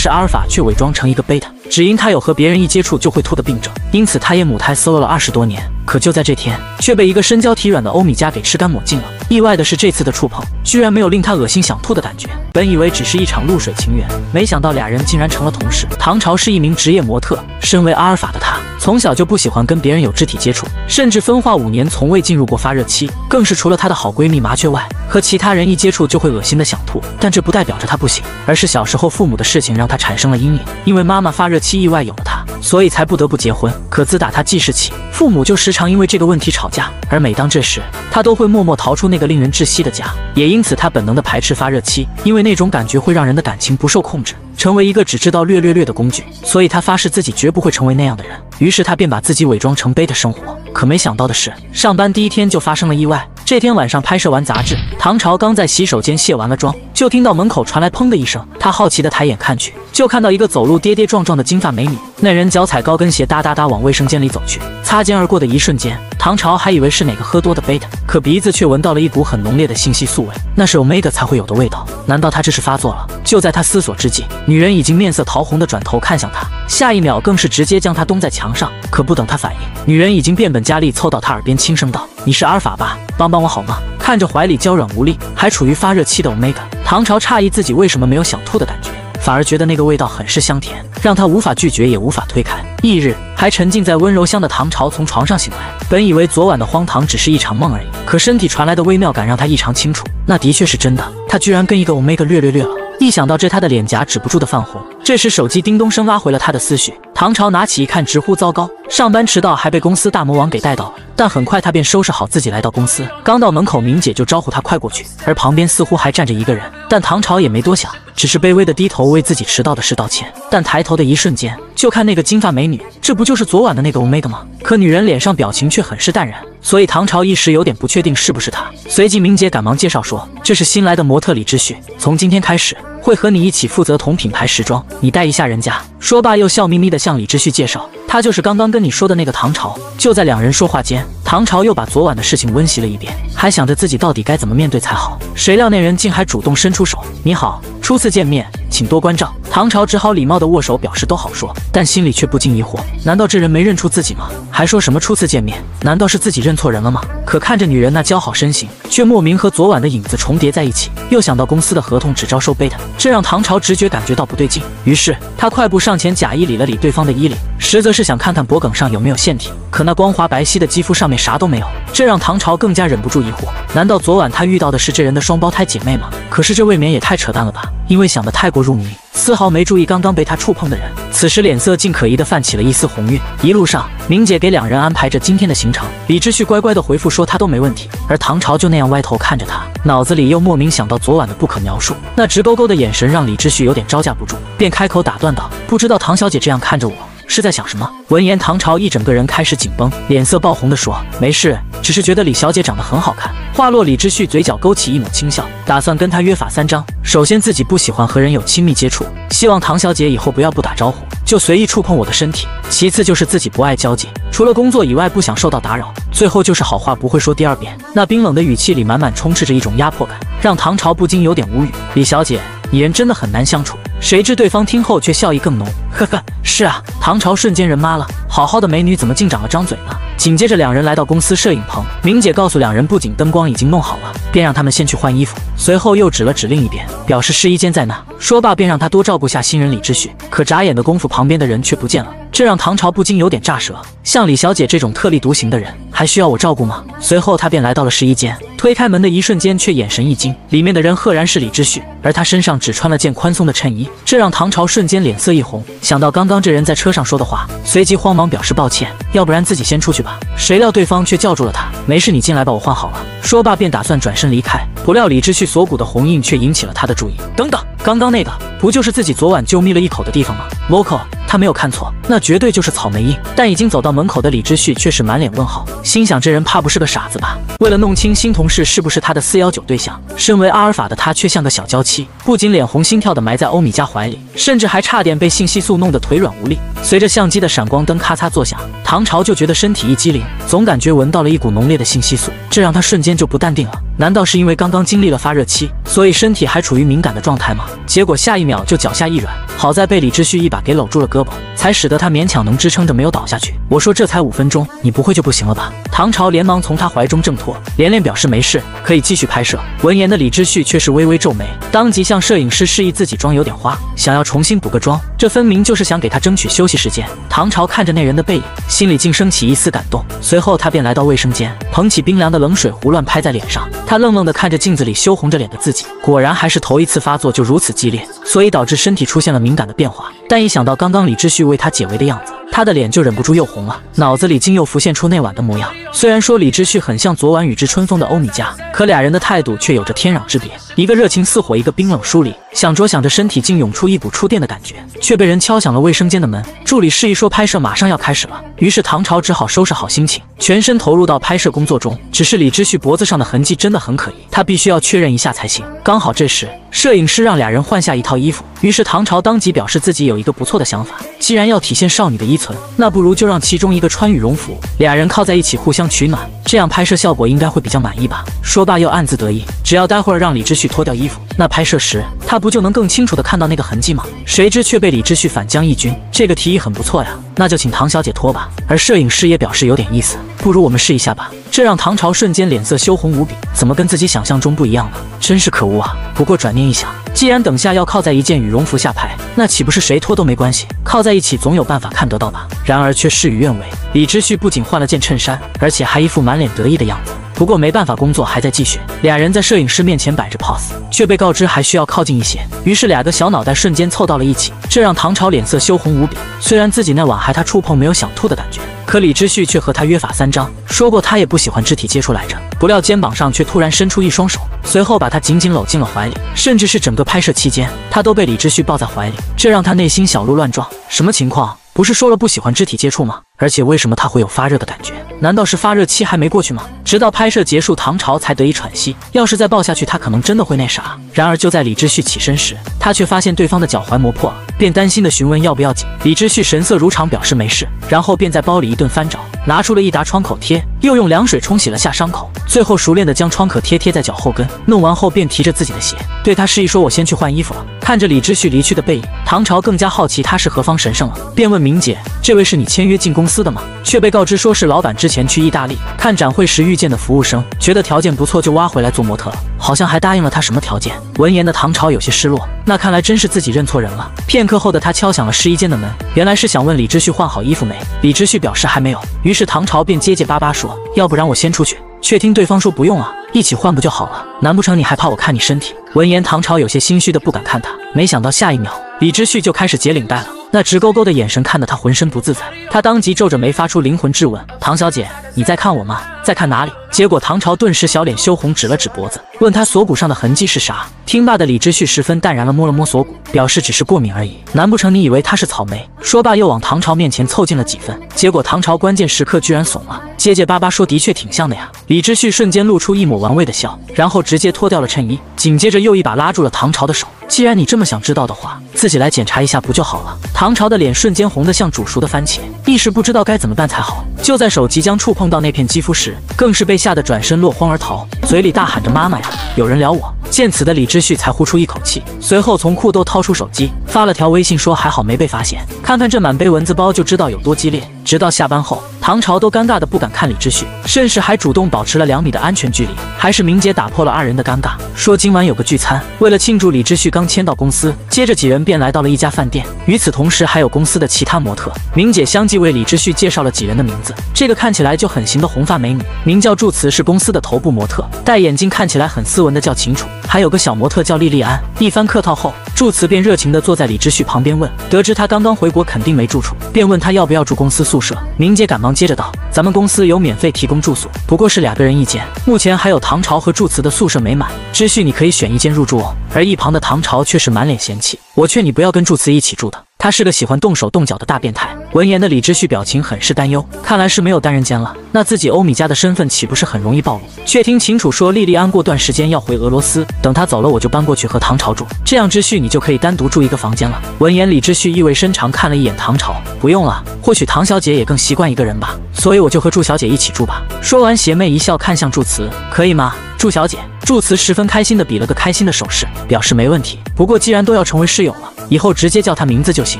是阿尔法却伪装成一个贝塔，只因他有和别人一接触就会吐的病症，因此他也母胎 solo 了20多年。可就在这天，却被一个身娇体软的欧米茄给吃干抹净了。意外的是，这次的触碰居然没有令他恶心想吐的感觉。本以为只是一场露水情缘，没想到俩人竟然成了同事。唐朝是一名职业模特，身为阿尔法的他，从小就不喜欢跟别人有肢体接触，甚至分化5年从未进入过发热期，更是除了她的好闺蜜麻雀外，和其他人一接触就会恶心的想吐。但这不代表着她不行，而是小时候父母的事情让她产生了阴影，因为妈妈发热期意外有了她，所以才不得不结婚。可自打她记事起，父母就时常因为这个问题吵架，而每当这时，她都会默默逃出那个令人窒息的家。也因此，她本能的排斥发热期，因为那种感觉会让人的感情不受控制，成为一个只知道略的工具。所以她发誓自己绝不会成为那样的人。于是她便把自己伪装成贝塔生活。可没想到的是，上班第一天就发生了意外。这天晚上拍摄完杂志，唐朝刚在洗手间卸完了妆，就听到门口传来砰的一声。他好奇的抬眼看去，就看到一个走路跌跌撞撞的金发美女。那人脚踩高跟鞋哒哒哒往卫生间里走去。擦肩而过的一瞬间，唐朝还以为是哪个喝多的贝塔，可鼻子却闻到了一股很浓烈的信息素味，那是 Omega 才会有的味道。难道他这是发作了？就在他思索之际，女人已经面色桃红的转头看向他，下一秒更是直接将他咚在墙上。可不等他反应，女人已经变本加厉凑到他耳边轻声道：“你是阿尔法吧？帮帮我好吗？”看着怀里娇软无力还处于发热期的 Omega， 唐朝诧异自己为什么没有想吐的感觉，反而觉得那个味道很是香甜，让他无法拒绝也无法推开。翌日，还沉浸在温柔乡的唐朝从床上醒来，本以为昨晚的荒唐只是一场梦而已，可身体传来的微妙感让他异常清楚，那的确是真的。他居然跟一个 Omega 略了。一想到这，他的脸颊止不住的泛红。这时手机叮咚声拉回了他的思绪，唐朝拿起一看，直呼糟糕，上班迟到还被公司大魔王给带到了。但很快他便收拾好自己来到公司，刚到门口，明姐就招呼他快过去，而旁边似乎还站着一个人。但唐朝也没多想，只是卑微的低头为自己迟到的事道歉。但抬头的一瞬间，就看那个金发美女，这不就是昨晚的那个 Omega 吗？可女人脸上表情却很是淡然，所以唐朝一时有点不确定是不是她。随即明姐赶忙介绍说，这是新来的模特李知旭，从今天开始会和你一起负责同品牌时装，你带一下人家。说罢又笑眯眯地向李知旭介绍，他就是刚刚跟你说的那个唐朝。就在两人说话间，唐朝又把昨晚的事情温习了一遍，还想着自己到底该怎么面对才好，谁料那人竟还主动伸出手，你好，初次见面，请多关照。唐朝只好礼貌地握手表示都好说，但心里却不禁疑惑，难道这人没认出自己吗？还说什么初次见面，难道是自己认错人了吗？可看着女人那姣好身形，却莫名和昨晚的影子重叠在一起，又想到公司的合同只招收贝塔，这让唐朝直觉感觉到不对劲。于是他快步上前假意理了理对方的衣领，实则是想看看脖颈上有没有腺体。可那光滑白皙的肌肤上面啥都没有，这让唐朝更加忍不住疑惑，难道昨晚他遇到的是这人的双胞胎姐妹吗？可是这未免也太扯淡了吧，因为想得太过入迷，丝毫没注意刚刚被他触碰的人。此时脸色竟可疑地泛起了一丝红晕。一路上，明姐给两人安排着今天的行程，李知旭乖乖地回复说他都没问题，而唐朝就那样歪头看着他，脑子里又莫名想到昨晚的不可描述，那直勾勾的眼神让李知旭有点招架不住，便开口打断道，不知道唐小姐这样看着我是在想什么？闻言，唐朝一整个人开始紧绷，脸色爆红地说，没事，只是觉得李小姐长得很好看。话落，李知旭嘴角勾起一抹轻笑，打算跟她约法三章。首先自己不喜欢和人有亲密接触，希望唐小姐以后不要不打招呼就随意触碰我的身体。其次就是自己不爱交际，除了工作以外不想受到打扰。最后就是好话不会说第二遍。那冰冷的语气里满满充斥着一种压迫感，让唐朝不禁有点无语。李小姐，你人真的很难相处。谁知对方听后却笑意更浓，呵呵，是啊。唐朝瞬间人麻了，好好的美女怎么竟长了张嘴呢？紧接着两人来到公司摄影棚，明姐告诉两人布景灯光已经弄好了，便让他们先去换衣服，随后又指了指另一边，表示试衣间在那。说罢便让他多照顾下新人李知旭。可眨眼的功夫，旁边的人却不见了，这让唐朝不禁有点炸舌。像李小姐这种特立独行的人，还需要我照顾吗？随后他便来到了试衣间，推开门的一瞬间却眼神一惊，里面的人赫然是李知旭，而他身上只穿了件宽松的衬衣，这让唐朝瞬间脸色一红，想到刚刚这人在车上说的话，随即慌忙表示抱歉，要不然自己先出去吧。谁料对方却叫住了他，没事，你进来吧，我换好了。说罢便打算转身离开，不料李知旭锁骨的红印却引起了他的注意。等等，刚刚那个不就是自己昨晚就眯了一口的地方吗？ Local， 他没有看错，那绝对就是草莓印。但已经走到门口的李知旭却是满脸问号，心想这人怕不是个傻子吧？为了弄清新同事是不是他的419对象，身为阿尔法的他却像个小娇妻，不仅脸红心跳的埋在欧米茄怀里，甚至还差点被性激素弄得腿软无力。随着相机的闪光灯咔嚓作响，唐朝就觉得身体一激灵，总感觉闻到了一股浓烈的性激素，这让他瞬间就不淡定了。难道是因为刚刚经历了发热期，所以身体还处于敏感的状态吗？结果下一秒就脚下一软，好在被李知旭一把给搂住了胳膊，才使得他勉强能支撑着没有倒下去。我说这才5分钟，你不会就不行了吧？唐朝连忙从他怀中挣脱，连连表示没事，可以继续拍摄。闻言的李知旭却是微微皱眉，当即向摄影师示意自己妆有点花，想要重新补个妆，这分明就是想给他争取休息时间。唐朝看着那人的背影，心里竟升起一丝感动。随后他便来到卫生间，捧起冰凉的冷水胡乱拍在脸上。他愣愣地看着镜子里羞红着脸的自己，果然还是头一次发作就如此激烈，所以导致身体出现了敏感的变化。但一想到刚刚李知旭为他解围的样子，他的脸就忍不住又红了，脑子里竟又浮现出那晚的模样。虽然说李知旭很像昨晚与之春风的欧米茄，可俩人的态度却有着天壤之别，一个热情似火，一个冰冷疏离。想着想着，身体竟涌出一股触电的感觉，却被人敲响了卫生间的门。助理示意说拍摄马上要开始了，于是唐朝只好收拾好心情，全身投入到拍摄工作中。只是李知旭脖子上的痕迹真的很可疑，他必须要确认一下才行。刚好这时摄影师让俩人换下一套衣服，于是唐朝当即表示自己有一个不错的想法，既然要体现少女的依存，那不如就让其中一个穿羽绒服，俩人靠在一起互相取暖，这样拍摄效果应该会比较满意吧。说罢又暗自得意，只要待会儿让李知旭脱掉衣服，那拍摄时他不就能更清楚地看到那个痕迹吗？谁知却被李知旭反将一军，这个提议很不错呀，那就请唐小姐脱吧。而摄影师也表示有点意思，不如我们试一下吧。这让唐朝瞬间脸色羞红无比，怎么跟自己想象中不一样呢？真是可恶啊！不过转念一想，既然等下要靠在一件羽绒服下拍，那岂不是谁脱都没关系？靠在一起总有办法看得到吧？然而却事与愿违，李知旭不仅换了件衬衫，而且还一副满脸得意的样子。不过没办法，工作还在继续。俩人在摄影师面前摆着 pose， 却被告知还需要靠近一些，于是两个小脑袋瞬间凑到了一起，这让唐朝脸色羞红无比。虽然自己那晚还他触碰没有想吐的感觉，可李知旭却和他约法三章，说过他也不喜欢肢体接触来着。不料肩膀上却突然伸出一双手，随后把他紧紧搂进了怀里，甚至是整个拍摄期间，他都被李知旭抱在怀里，这让他内心小鹿乱撞。什么情况？不是说了不喜欢肢体接触吗？而且为什么他会有发热的感觉？难道是发热期还没过去吗？直到拍摄结束，唐朝才得以喘息。要是再抱下去，他可能真的会那啥。然而就在李知旭起身时，他却发现对方的脚踝磨破了，便担心地询问要不要紧。李知旭神色如常，表示没事，然后便在包里一顿翻找，拿出了一沓创口贴，又用凉水冲洗了下伤口，最后熟练地将创可贴贴在脚后跟。弄完后便提着自己的鞋，对他示意说：“我先去换衣服了。”看着李知旭离去的背影，唐朝更加好奇他是何方神圣了，便问明姐：“这位是你签约进公司的吗？”却被告知说是老板之前去意大利看展会时遇见的服务生，觉得条件不错就挖回来做模特了，好像还答应了他什么条件。闻言的唐朝有些失落，那看来真是自己认错人了。片刻后的他敲响了试衣间的门，原来是想问李知旭换好衣服没。李知旭表示还没有，于是唐朝便结结巴巴说：“要不然我先出去。”却听对方说：“不用啊，一起换不就好了？难不成你还怕我看你身体？”闻言，唐朝有些心虚的不敢看他，没想到下一秒，李知旭就开始解领带了。那直勾勾的眼神看得他浑身不自在，他当即皱着眉发出灵魂质问：“唐小姐，你在看我吗？在看哪里？”结果唐朝顿时小脸羞红，指了指脖子，问他锁骨上的痕迹是啥。听罢的李知旭十分淡然了摸了摸锁骨，表示只是过敏而已。难不成你以为他是草莓？说罢又往唐朝面前凑近了几分，结果唐朝关键时刻居然怂了，结结巴巴说：“的确挺像的呀。”李知旭瞬间露出一抹玩味的笑，然后直接脱掉了衬衣，紧接着又一把拉住了唐朝的手。既然你这么想知道的话，自己来检查一下不就好了？唐朝的脸瞬间红得像煮熟的番茄，一时不知道该怎么办才好。就在手即将触碰到那片肌肤时，更是被吓得转身落荒而逃，嘴里大喊着：“妈妈呀，有人撩我！”见此的李知旭才呼出一口气，随后从裤兜掏出手机，发了条微信说：“还好没被发现。”看看这满背蚊子包就知道有多激烈。直到下班后，唐朝都尴尬的不敢看李知旭，甚至还主动保持了2米的安全距离。还是明姐打破了二人的尴尬，说今晚有个聚餐，为了庆祝李知旭刚签到公司，接着几人便来到了一家饭店。与此同时，还有公司的其他模特。明姐相继为李知旭介绍了几人的名字。这个看起来就很型的红发美女，名叫祝慈，是公司的头部模特，戴眼镜看起来很斯文的叫秦楚，还有个小模特叫莉莉安。一番客套后，祝慈便热情地坐在李知旭旁边问，得知他刚刚回国肯定没住处，便问他要不要住公司宿舍。明姐赶忙接着道：“咱们公司有免费提供住宿，不过是2个人一间，目前还有唐朝和祝慈的宿舍没满，知旭你可以选一间入住哦。”而一旁的唐朝却是满脸嫌弃：“我劝你不要跟祝慈一起住的，他是个喜欢动手动脚的大变态。”闻言的李知旭表情很是担忧，看来是没有单人间了，那自己欧米茄的身份岂不是很容易暴露？却听秦楚说莉莉安过段时间要回俄罗斯，等他走了我就搬过去和唐朝住，这样知旭你就可以单独住一个房间了。闻言李知旭意味深长看了一眼唐朝，不用了，或许唐小姐也更习惯一个人吧，所以我就和祝小姐一起住吧。说完邪魅一笑看向祝慈，可以吗？祝小姐。祝慈十分开心的比了个开心的手势，表示没问题。不过既然都要成为室友了，以后直接叫她名字就行。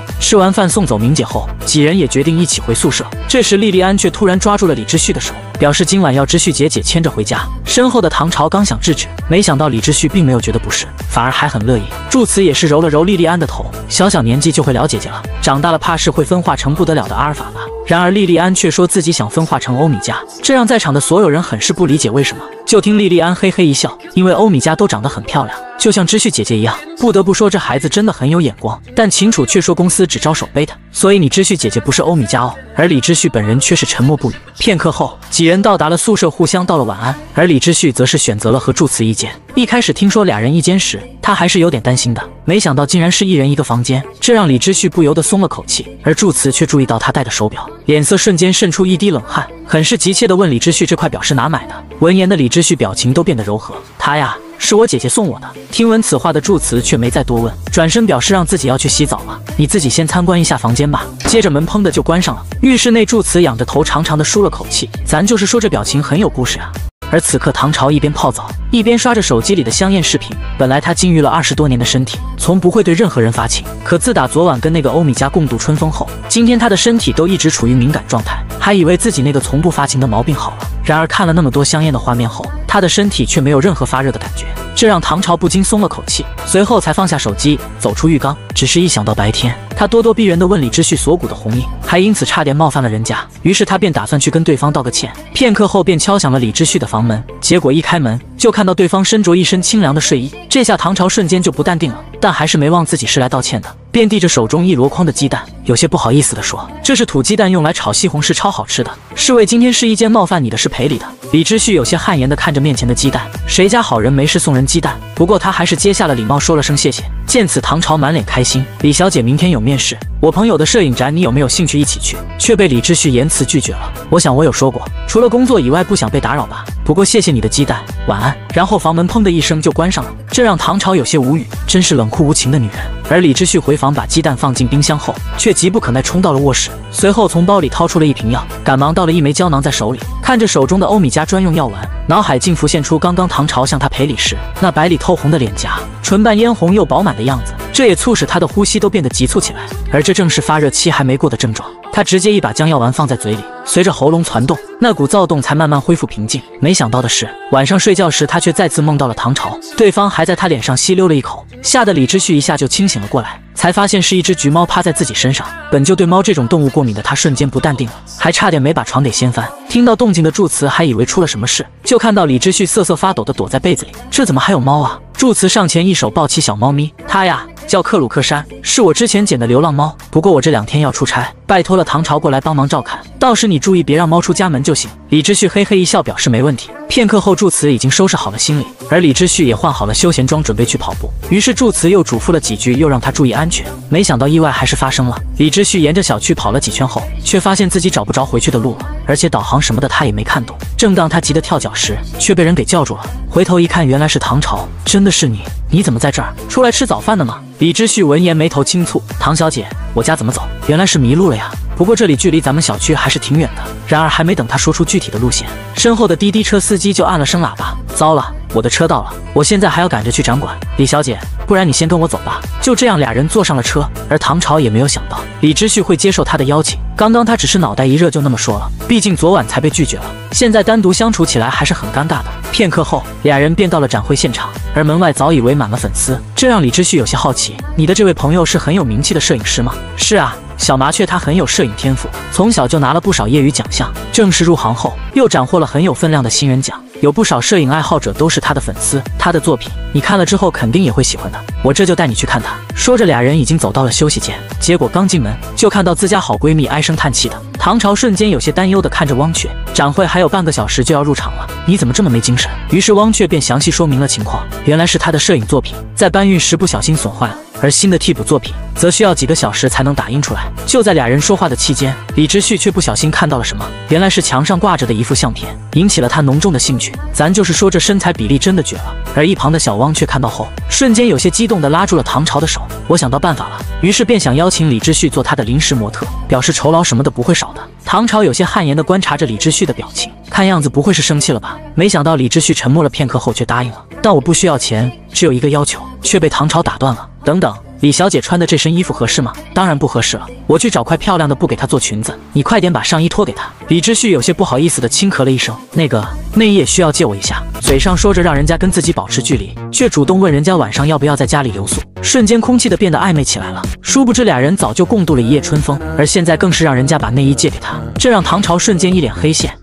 吃完饭送走明姐后，几人也决定一起回宿舍。这时莉莉安却突然抓住了李知旭的手，表示今晚要知旭姐姐牵着回家。身后的唐朝刚想制止，没想到李知旭并没有觉得不适，反而还很乐意。祝慈也是揉了揉莉莉安的头，小小年纪就会聊姐姐了，长大了怕是会分化成不得了的阿尔法吧。然而莉莉安却说自己想分化成欧米伽，这让在场的所有人很是不理解为什么。就听莉莉安嘿嘿一笑，因为欧米伽都长得很漂亮，就像知旭姐姐一样。不得不说这孩子真的很有眼光。但秦楚却说公司只招手背的，所以你知旭姐姐不是欧米伽哦。而李知旭本人却是沉默不语。片刻后，几人到达了宿舍，互相道了晚安。而李知旭则是选择了和祝慈一间。一开始听说俩人一间时，他还是有点担心的，没想到竟然是一人一个房间，这让李知旭不由得松了口气。而祝慈却注意到他戴的手表，脸色瞬间渗出一滴冷汗，很是急切地问李知旭这块表是哪买的。闻言的李知旭表情都变得柔和，他呀，是我姐姐送我的。听闻此话的祝慈却没再多问，转身表示让自己要去洗澡了，你自己先参观一下房间吧。接着门砰的就关上了。浴室内祝慈仰着头长长的舒了口气，咱就是说这表情很有故事啊。而此刻唐朝一边泡澡一边刷着手机里的香艳视频。本来他禁欲了20多年的身体从不会对任何人发情，可自打昨晚跟那个欧米伽共度春风后，今天他的身体都一直处于敏感状态，还以为自己那个从不发情的毛病好了。然而看了那么多香艳的画面后，他的身体却没有任何发热的感觉，这让唐朝不禁松了口气，随后才放下手机走出浴缸。只是一想到白天他咄咄逼人地问李知旭锁骨的红印，还因此差点冒犯了人家，于是他便打算去跟对方道个歉。片刻后便敲响了李知旭的房门，结果一开门就看到对方身着一身清凉的睡衣，这下唐朝瞬间就不淡定了，但还是没忘自己是来道歉的，便递着手中一箩筐的鸡蛋，有些不好意思地说：“这是土鸡蛋，用来炒西红柿，超好吃的。侍卫今天是一件冒犯你的事赔礼的。”李知旭有些汗颜地看着面前的鸡蛋，谁家好人没事送人鸡蛋？不过他还是接下了礼貌，说了声谢谢。见此，唐朝满脸开心：“李小姐明天有面试，我朋友的摄影展，你有没有兴趣一起去？”却被李知旭言辞拒绝了。我想我有说过，除了工作以外不想被打扰吧。不过谢谢你的鸡蛋，晚安。然后房门砰的一声就关上了，这让唐朝有些无语，真是冷酷无情的女人。而李知旭回房把鸡蛋放进冰箱后，却急不可耐冲到了卧室，随后从包里掏出了一瓶药，赶忙倒了一枚胶囊在手里，看着手中的欧米伽专用药丸，脑海竟浮现出刚刚唐朝向他赔礼时那白里透红的脸颊，唇瓣嫣红又饱满的样子，这也促使他的呼吸都变得急促起来，而这正是发热期还没过的症状。他直接一把将药丸放在嘴里，随着喉咙攒动，那股躁动才慢慢恢复平静。没想到的是，晚上睡觉时他却再次梦到了唐朝，对方还在他脸上吸溜了一口，吓得李知旭一下就清醒了过来，才发现是一只橘猫趴在自己身上。本就对猫这种动物过敏的他瞬间不淡定了，还差点没把床给掀翻。听到动静的祝慈还以为出了什么事，就看到李知旭瑟瑟发抖地躲在被子里，这怎么还有猫啊？祝慈上前一手抱起小猫咪，它呀叫克鲁克山，是我之前捡的流浪猫，不过我这2天要出差，拜托了唐朝过来帮忙照看，到时你注意别让猫出家门就行。李知旭嘿嘿一笑，表示没问题。片刻后，祝慈已经收拾好了行李，而李知旭也换好了休闲装，准备去跑步。于是祝慈又嘱咐了几句，又让他注意安全。没想到意外还是发生了，李知旭沿着小区跑了几圈后，却发现自己找不着回去的路了，而且导航什么的他也没看懂。正当他急得跳脚时，却被人给叫住了。回头一看，原来是唐朝。真的是你？你怎么在这儿？出来吃早饭的吗？李知旭闻言眉头轻蹙，唐小姐，我家怎么走？原来是迷路了呀。不过这里距离咱们小区还是挺远的。然而还没等他说出具体的路线，身后的滴滴车司机就按了声喇叭。糟了，我的车到了，我现在还要赶着去展馆。李小姐，不然你先跟我走吧。就这样，俩人坐上了车。而唐朝也没有想到李知旭会接受他的邀请，刚刚他只是脑袋一热就那么说了，毕竟昨晚才被拒绝了，现在单独相处起来还是很尴尬的。片刻后，俩人便到了展会现场，而门外早已围满了粉丝，这让李知旭有些好奇，你的这位朋友是很有名气的摄影师吗？是啊，小麻雀他很有摄影天赋，从小就拿了不少业余奖项，正式入行后又斩获了很有分量的新人奖，有不少摄影爱好者都是他的粉丝，他的作品你看了之后肯定也会喜欢的，我这就带你去看他。说着，俩人已经走到了休息间，结果刚进门就看到自家好闺蜜唉声叹气的。唐朝瞬间有些担忧地看着汪雀，展会还有半个小时就要入场了，你怎么这么没精神？于是汪雀便详细说明了情况，原来是他的摄影作品在搬运时不小心损坏了，而新的替补作品则需要几个小时才能打印出来。就在俩人说话的期间，李知旭却不小心看到了什么，原来是墙上挂着的一幅相片，引起了他浓重的兴趣。咱就是说这身材比例真的绝了。而一旁的小汪却看到后，瞬间有些激动地拉住了唐朝的手，我想到办法了，于是便想邀请李知旭做他的临时模特，表示酬劳什么的不会少的。唐朝有些汗颜地观察着李知旭的表情，看样子不会是生气了吧？没想到李知旭沉默了片刻后却答应了，但我不需要钱，只有一个要求，却被唐朝打断了。等等，李小姐穿的这身衣服合适吗？当然不合适了，我去找块漂亮的布给她做裙子，你快点把上衣脱给她。李知旭有些不好意思地轻咳了一声，那个内衣也需要借我一下。嘴上说着让人家跟自己保持距离，却主动问人家晚上要不要在家里留宿，瞬间空气的变得暧昧起来了。殊不知俩人早就共度了一夜春风，而现在更是让人家把内衣借给他，这让唐朝瞬间一脸黑线。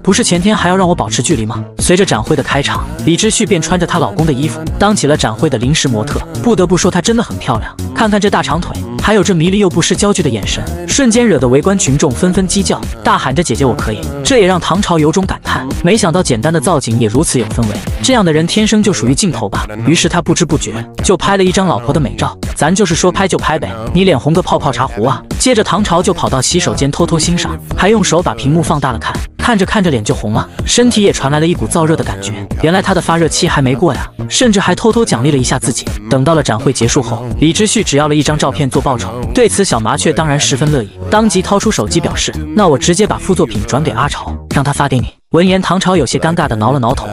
不是前天还要让我保持距离吗？随着展会的开场，李知旭便穿着她老公的衣服当起了展会的临时模特。不得不说她真的很漂亮，看看这大长腿，还有这迷离又不失焦距的眼神，瞬间惹得围观群众纷纷鸡叫，大喊着姐姐我可以。这也让唐朝有种感叹，没想到简单的造景也如此有氛围，这样的人天生就属于镜头吧。于是他不知不觉就拍了一张老婆的美照，咱就是说拍就拍呗，你脸红个泡泡茶壶啊。接着唐朝就跑到洗手间偷偷欣赏，还用手把屏幕放大了看，看着看着脸就红了，身体也传来了一股燥热的感觉。原来他的发热期还没过呀，甚至还偷偷奖励了一下自己。等到了展会结束后，李知旭只要了一张照片做报酬，对此小麻雀当然十分乐意，当即掏出手机表示，那我直接把副作品转给阿潮，让他发给你。闻言，唐朝有些尴尬地挠了挠头，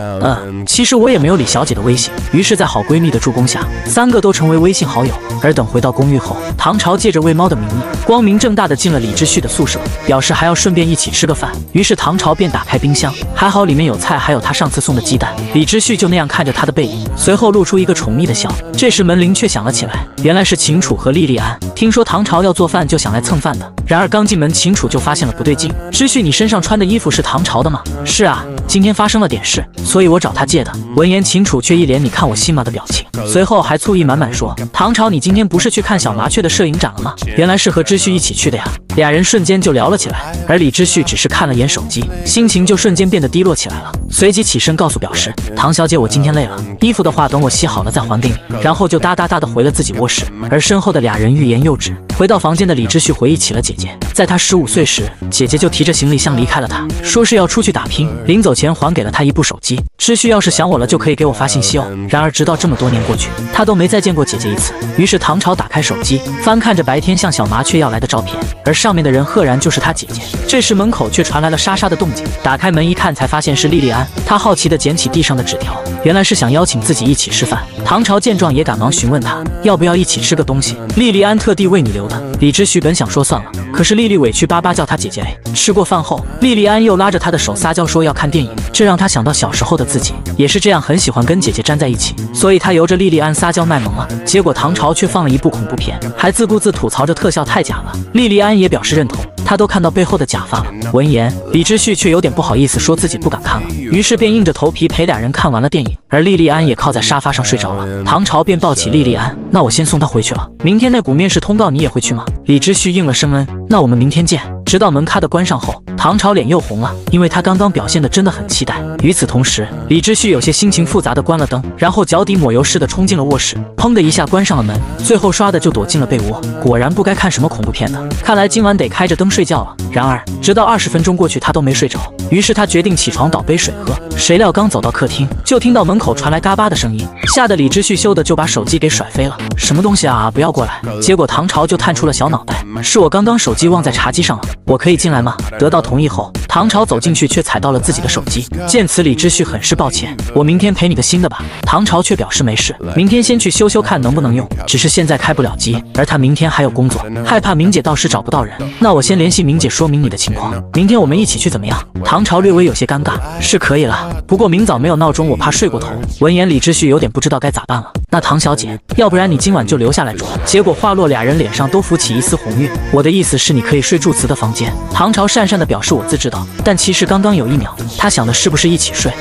其实我也没有李小姐的微信。于是，在好闺蜜的助攻下，三个都成为微信好友。而等回到公寓后，唐朝借着喂猫的名义，光明正大地进了李知旭的宿舍，表示还要顺便一起吃个饭。于是唐朝便打开冰箱，还好里面有菜，还有他上次送的鸡蛋。李知旭就那样看着他的背影，随后露出一个宠溺的笑。这时门铃却响了起来，原来是秦楚和莉莉安。听说唐朝要做饭，就想来蹭饭的。然而刚进门，秦楚就发现了不对劲，知旭，你身上穿的衣服是唐朝的吗？是啊，今天发生了点事，所以我找他借的。闻言，秦楚却一脸你看我信吗的表情，随后还醋意满满说，唐朝你今天不是去看小麻雀的摄影展了吗？原来是和知旭一起去的呀。俩人瞬间就聊了起来，而李知旭只是看了眼手机，心情就瞬间变得低落起来了，随即起身告诉表示，唐小姐我今天累了，衣服的话等我洗好了再还给你。然后就哒哒哒的回了自己卧室。而身后的俩人欲言又止。回到房间的李知旭回忆起了姐姐，在他15岁时，姐姐就提着行李箱离开了他，说是要出去打拼，临走前还给了他一部手机，知旭要是想我了就可以给我发信息哦。然而直到这么多年过去，他都没再见过姐姐一次。于是唐朝打开手机，翻看着白天向小麻雀要来的照片，而上面的人赫然就是他姐姐。这时门口却传来了沙沙的动静，打开门一看才发现是莉莉安。他好奇地捡起地上的纸条，原来是想邀请自己一起吃饭。唐朝见状也赶忙询问他要不要一起吃个东西，莉莉安特地为你留的。李知旭本想说算了，可是莉莉委屈巴巴叫他姐姐嘞。吃过饭后，莉莉安又拉着他的手撒娇说要看电影，这让他想到小时候的自己也是这样，很喜欢跟姐姐站在一起，所以他由着莉莉安撒娇卖萌了。结果唐朝却放了一部恐怖片，还自顾自吐槽着特效太假了。莉莉安也表示认同，他都看到背后的假发了。闻言，李知旭却有点不好意思，说自己不敢看了，于是便硬着头皮陪俩人看完了电影。而莉莉安也靠在沙发上睡着了。唐朝便抱起莉莉安，那我先送她回去了，明天那股面试通告你也会去吗？李知旭应了声恩，那我们明天见。直到门咔的关上后，唐朝脸又红了，因为他刚刚表现的真的很期待。与此同时，李知旭有些心情复杂的关了灯，然后脚底抹油似的冲进了卧室，砰的一下关上了门，最后唰的就躲进了被窝。果然不该看什么恐怖片的，看来今晚得开着灯睡觉了。然而直到20分钟过去他都没睡着，于是他决定起床倒杯水喝。谁料刚走到客厅，就听到门口传来嘎巴的声音，吓得李知旭羞的就把手机给甩飞了。什么东西啊，不要过来！结果唐朝就探出了小脑袋，是我刚刚手机忘在茶几上了，我可以进来吗？得到同意后，唐朝走进去却踩到了自己的手机。见此，李知旭很是抱歉，我明天赔你个新的吧。唐朝却表示没事，明天先去修修看能不能用，只是现在开不了机，而他明天还有工作，害怕明姐到时找不到人。那我先联系明姐说明你的情况，明天我们一起去怎么样？唐朝略微有些尴尬，是可以了，不过明早没有闹钟，我怕睡过头。闻言，李知旭有点不知道该咋办了。那唐小姐，要不然你今晚就留下来住。结果话落，俩人脸上都浮起一丝红晕。我的意思是你可以睡住祠的房间。唐朝讪讪地表示我自知道，但其实刚刚有1秒，他想的是不是一起睡。